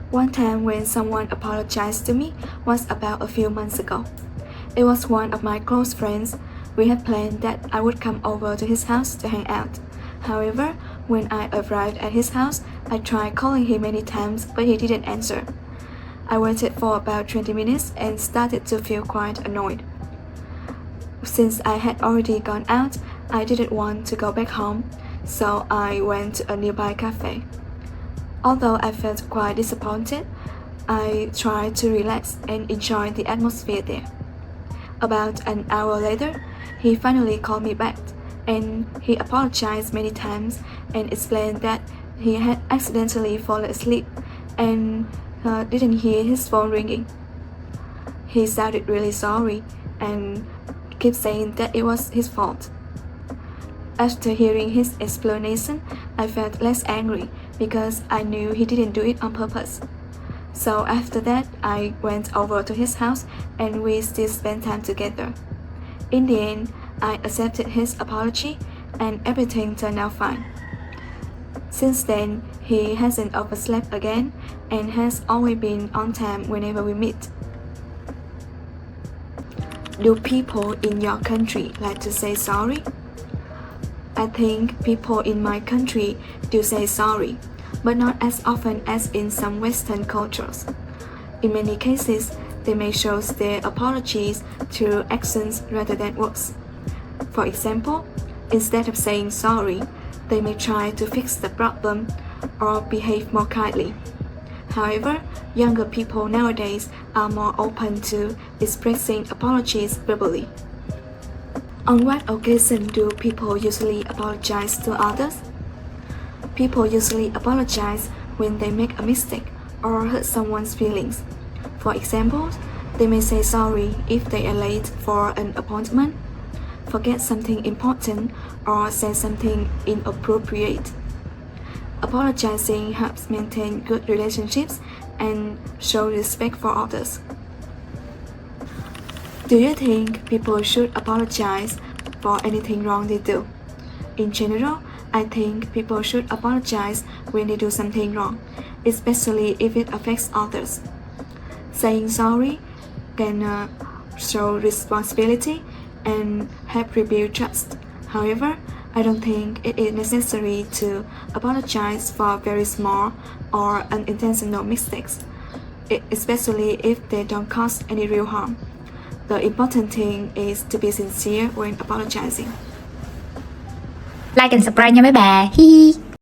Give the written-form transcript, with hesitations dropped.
One time when someone apologized to me was about a few months ago. It was one of my close friends. We had planned that I would come over to his house to hang out. However, when I arrived at his house, I tried calling him many times, but he didn't answer. I waited for about 20 minutes and started to feel quite annoyed. Since I had already gone out, I didn't want to go back home, so I went to a nearby cafe. Although I felt quite disappointed, I tried to relax and enjoy the atmosphere there. About an hour later, he finally called me back, and he apologized many times and explained that he had accidentally fallen asleep and didn't hear his phone ringing. He sounded really sorry and kept saying that it was his fault. After hearing his explanation, I felt less angry because I knew he didn't do it on purpose. So after that, I went over to his house and we still spent time together. In the end, I accepted his apology and everything turned out fine. Since then, he hasn't overslept again and has always been on time whenever we meet. Do people in your country like to say sorry? I think people in my country do say sorry, but not as often as in some Western cultures. In many cases, they may show their apologies through actions rather than words. For example, instead of saying sorry, they may try to fix the problem or behave more kindly. However, younger people nowadays are more open to expressing apologies verbally. On what occasion do people usually apologize to others? People usually apologize when they make a mistake or hurt someone's feelings. For example, they may say sorry if they are late for an appointment, forget something important, or say something inappropriate. Apologizing helps maintain good relationships and show respect for others. Do you think people should apologize for anything wrong they do? In general, I think people should apologize when they do something wrong, especially if it affects others. Saying sorry can show responsibility and help rebuild trust. However, I don't think it is necessary to apologize for very small or unintentional mistakes, especially if they don't cause any real harm. The important thing is to be sincere when apologizing. Like and subscribe nha mấy bà. Hi hi.